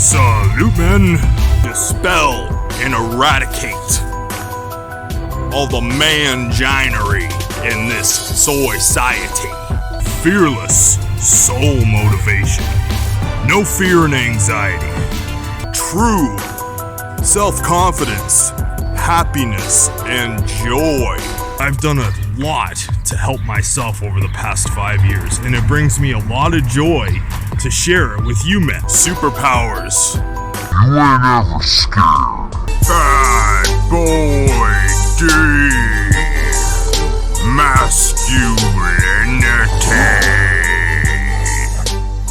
Salute, men. Dispel and eradicate all the manginery in this society. Fearless soul motivation. No fear and anxiety. True self-confidence, happiness, and joy. I've done a lot to help myself over the past 5 years, and it brings me a lot of joy to share it with you men. Superpowers. You ain't ever scared. Bad boy D. Masculinity.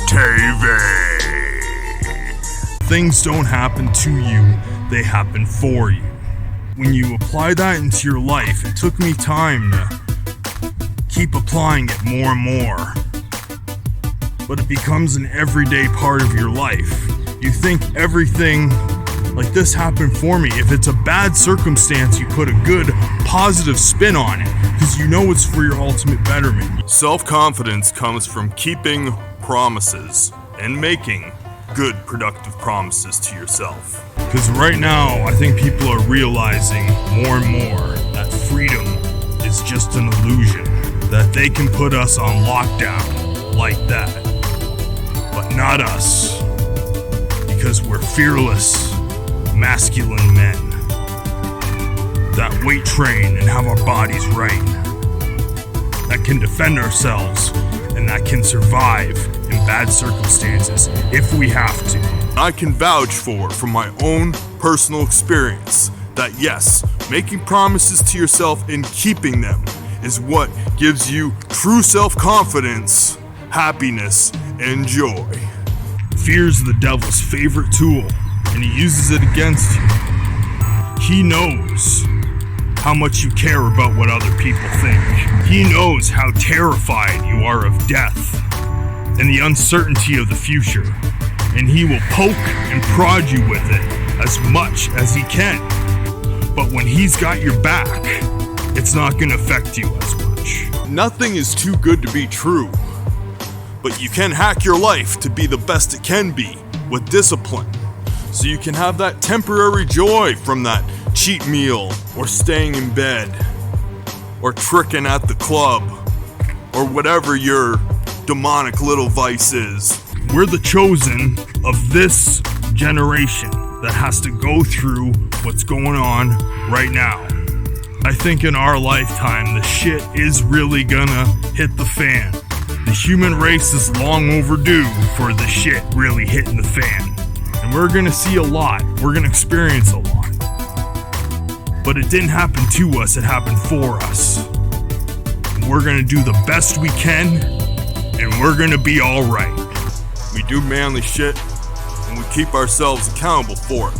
TV. Things don't happen to you, they happen for you. When you apply that into your life, it took me time to keep applying it more and more. But it becomes an everyday part of your life. You think everything like this happened for me. If it's a bad circumstance, you put a good, positive spin on it, because you know it's for your ultimate betterment. Self-confidence comes from keeping promises and making good, productive promises to yourself. Because right now, I think people are realizing more and more that freedom is just an illusion, that they can put us on lockdown like that, but not us, because we're fearless, masculine men that weight train and have our bodies right, that can defend ourselves and that can survive in bad circumstances if we have to. I can vouch for, from my own personal experience, that yes, making promises to yourself and keeping them is what gives you true self-confidence, happiness, and joy. Fear's the devil's favorite tool, and he uses it against you. He knows how much you care about what other people think. He knows how terrified you are of death and the uncertainty of the future, and he will poke and prod you with it as much as he can. But when he's got your back, it's not going to affect you as much. Nothing is too good to be true, but you can hack your life to be the best it can be with discipline, so you can have that temporary joy from that cheat meal, or staying in bed, or tricking at the club, or whatever your demonic little vice is. We're the chosen of this generation that has to go through what's going on right now. I think in our lifetime, the shit is really gonna hit the fan. The human race is long overdue for the shit really hitting the fan. And we're gonna see a lot. We're gonna experience a lot. But it didn't happen to us, it happened for us. And we're gonna do the best we can, and we're gonna be alright. We do manly shit, and we keep ourselves accountable for it.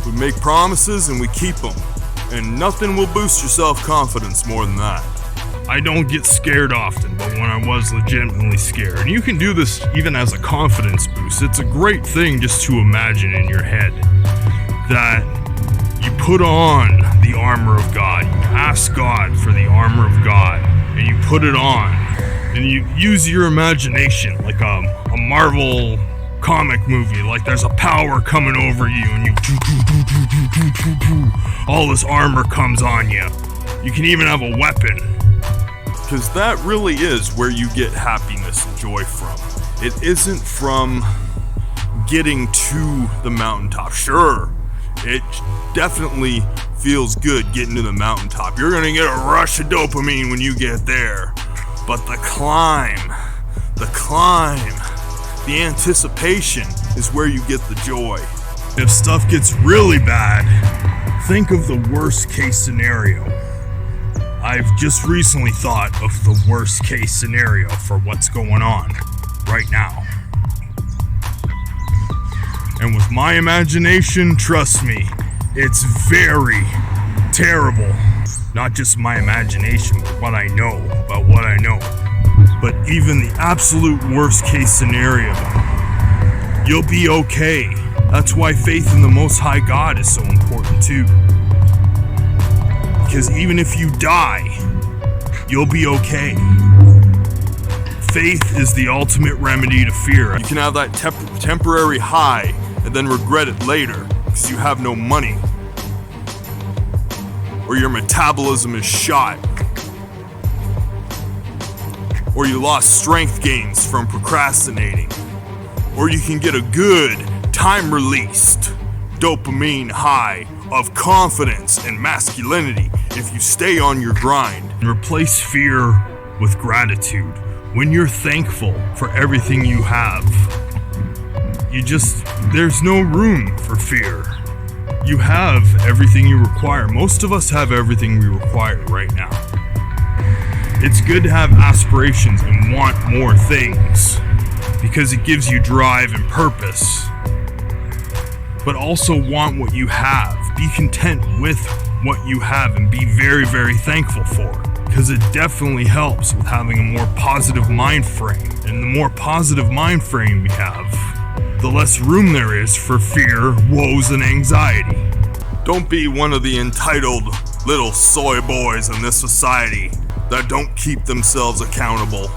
We make promises and we keep them, and nothing will boost your self-confidence more than that. I don't get scared often, but when I was legitimately scared, and you can do this even as a confidence boost, it's a great thing just to imagine in your head that you put on the armor of God, you ask God for the armor of God, and you put it on, and you use your imagination like a Marvel comic movie, like there's a power coming over you, and you all this armor comes on you. You can even have a weapon. Because that really is where you get happiness and joy from. It isn't from getting to the mountaintop. Sure, it definitely feels good getting to the mountaintop. You're gonna get a rush of dopamine when you get there. But the climb, the anticipation is where you get the joy. If stuff gets really bad, think of the worst case scenario. I've just recently thought of the worst case scenario for what's going on right now. And with my imagination, trust me, it's very terrible. Not just my imagination, but what I know about what I know. But even the absolute worst case scenario, you'll be okay. That's why faith in the Most High God is so important too. Because even if you die, you'll be okay. Faith is the ultimate remedy to fear. You can have that temporary high and then regret it later because you have no money, or your metabolism is shot, or you lost strength gains from procrastinating, or you can get a good time-released dopamine high of confidence and masculinity if you stay on your grind. And replace fear with gratitude. When you're thankful for everything you have, there's no room for fear. You have everything you require. Most of us have everything we require right now. It's good to have aspirations and want more things because it gives you drive and purpose. But also want what you have. Be content with what you have and be very, very thankful for it. Because it definitely helps with having a more positive mind frame. And the more positive mind frame we have, the less room there is for fear, woes, and anxiety. Don't be one of the entitled little soy boys in this society that don't keep themselves accountable.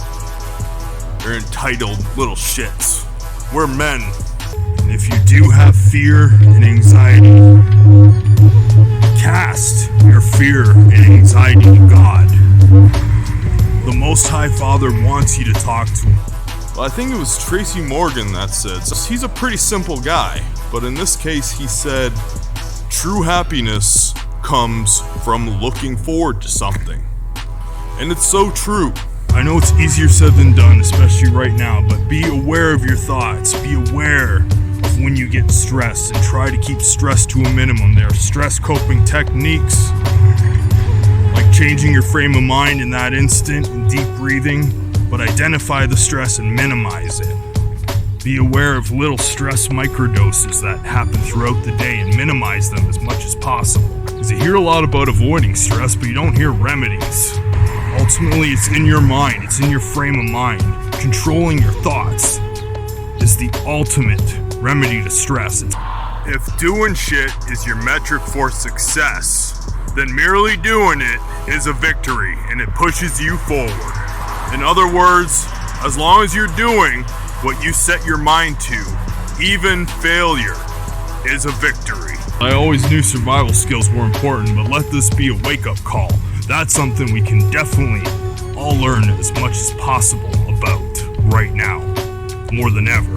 They're entitled little shits. We're men. And if you do have fear and anxiety, cast your fear and anxiety to God. The Most High Father wants you to talk to him. Well, I think it was Tracy Morgan that said, he's a pretty simple guy, but in this case he said, true happiness comes from looking forward to something. And it's so true. I know it's easier said than done, especially right now, but be aware of your thoughts. Be aware of when you get stressed and try to keep stress to a minimum. There are stress coping techniques, like changing your frame of mind in that instant and deep breathing, but identify the stress and minimize it. Be aware of little stress microdoses that happen throughout the day and minimize them as much as possible. Because you hear a lot about avoiding stress, but you don't hear remedies. Ultimately, it's in your mind, it's in your frame of mind. Controlling your thoughts is the ultimate remedy to stress. If doing shit is your metric for success, then merely doing it is a victory and it pushes you forward. In other words, as long as you're doing what you set your mind to, even failure is a victory. I always knew survival skills were important, but let this be a wake-up call. That's something we can definitely all learn as much as possible about right now, more than ever.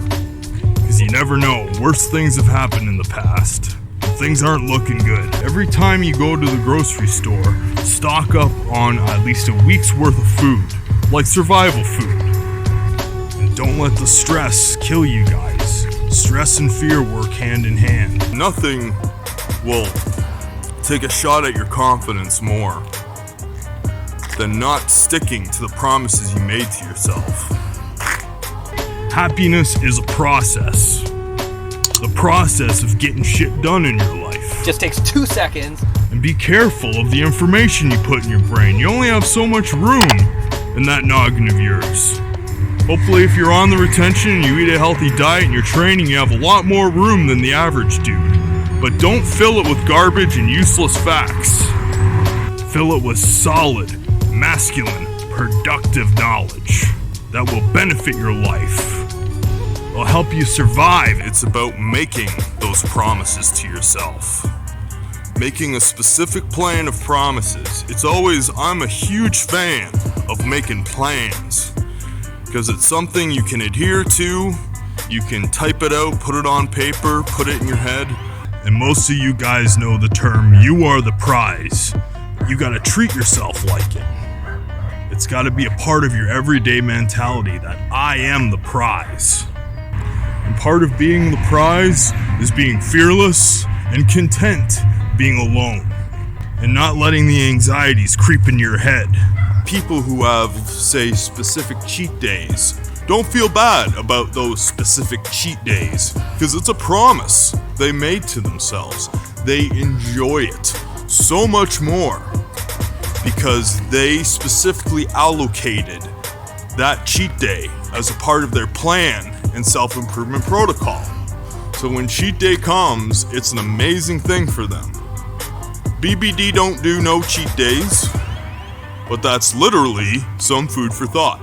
Because you never know, worse things have happened in the past. Things aren't looking good. Every time you go to the grocery store, stock up on at least a week's worth of food, like survival food. And don't let the stress kill you guys. Stress and fear work hand in hand. Nothing will take a shot at your confidence more than not sticking to the promises you made to yourself. Happiness is a process. The process of getting shit done in your life. Just takes 2 seconds. And be careful of the information you put in your brain. You only have so much room in that noggin of yours. Hopefully if you're on the retention and you eat a healthy diet and you're training, you have a lot more room than the average dude. But don't fill it with garbage and useless facts. Fill it with solid, masculine, productive knowledge that will benefit your life. Will help you survive. It's about making those promises to yourself. Making a specific plan of promises. I'm a huge fan of making plans because it's something you can adhere to. You can type it out, put it on paper, put it in your head. And most of you guys know the term, you are the prize. You gotta treat yourself like it. It's gotta be a part of your everyday mentality that I am the prize. And part of being the prize is being fearless and content being alone and not letting the anxieties creep into your head. People who have, say, specific cheat days, don't feel bad about those specific cheat days because it's a promise they made to themselves. They enjoy it so much more because they specifically allocated that cheat day as a part of their plan and self-improvement protocol. So when cheat day comes, it's an amazing thing for them. BBD don't do no cheat days, but that's literally some food for thought.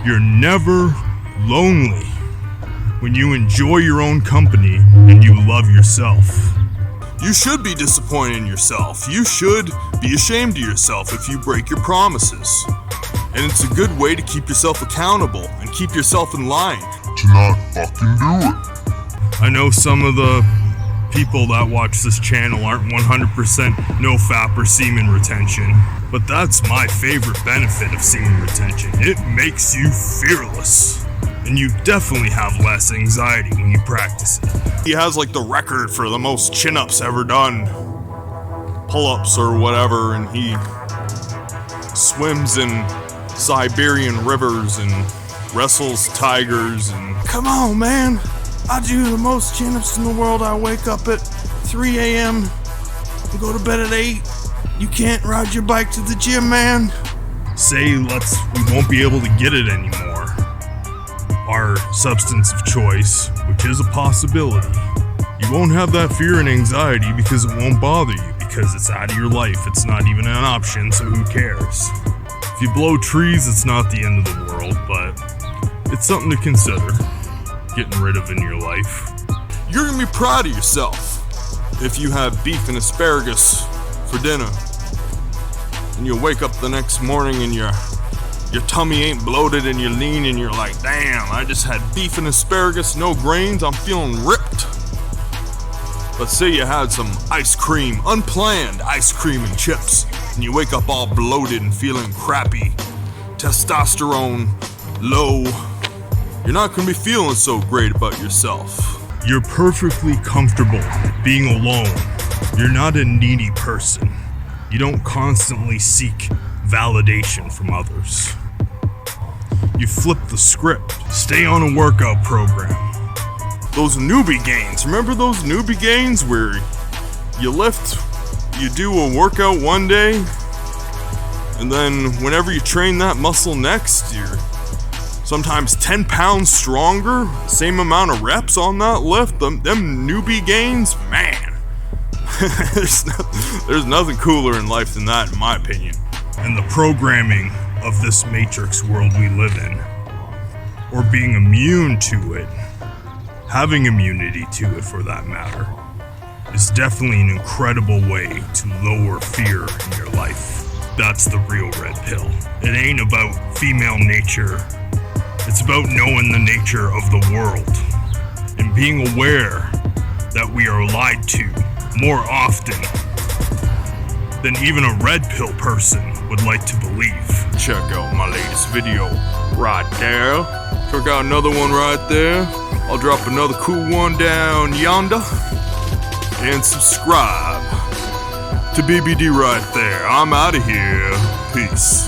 You're never lonely when you enjoy your own company and you love yourself. You should be disappointed in yourself. You should be ashamed of yourself if you break your promises. And it's a good way to keep yourself accountable and keep yourself in line. To not fucking do it. I know some of the people that watch this channel aren't 100% no fap or semen retention, but that's my favorite benefit of semen retention. It makes you fearless. And you definitely have less anxiety when you practice it. He has like the record for the most chin-ups ever done. Pull-ups or whatever, and he swims in Siberian rivers and wrestles tigers and... Come on, man! I do the most chin-ups in the world. I wake up at 3 a.m. and go to bed at 8. You can't ride your bike to the gym, man. Say we won't be able to get it anymore. Our substance of choice, which is a possibility. You won't have that fear and anxiety because it won't bother you, because it's out of your life. It's not even an option, so who cares? If you blow trees, it's not the end of the world, but it's something to consider, getting rid of in your life. You're gonna be proud of yourself if you have beef and asparagus for dinner, and you wake up the next morning and your tummy ain't bloated and you're lean and you're like, damn, I just had beef and asparagus, no grains, I'm feeling ripped. Let's say you had some ice cream, unplanned ice cream and chips, and you wake up all bloated and feeling crappy, testosterone low. You're not gonna be feeling so great about yourself. You're perfectly comfortable being alone. You're not a needy person. You don't constantly seek validation from others. You flip the script. Stay on a workout program. Those newbie gains. Remember those newbie gains where you do a workout one day, and then whenever you train that muscle next, you're sometimes 10 pounds stronger, same amount of reps on that lift. Them newbie gains, man. There's nothing cooler in life than that, in my opinion. And the programming of this matrix world we live in, or being immune to it, having immunity to it for that matter, is definitely an incredible way to lower fear in your life. That's the real red pill. It ain't about female nature. It's about knowing the nature of the world and being aware that we are lied to more often than even a red pill person would like to believe. Check out my latest video right there. Check out another one right there. I'll drop another cool one down yonder. And subscribe to BBD right there. I'm out of here. Peace.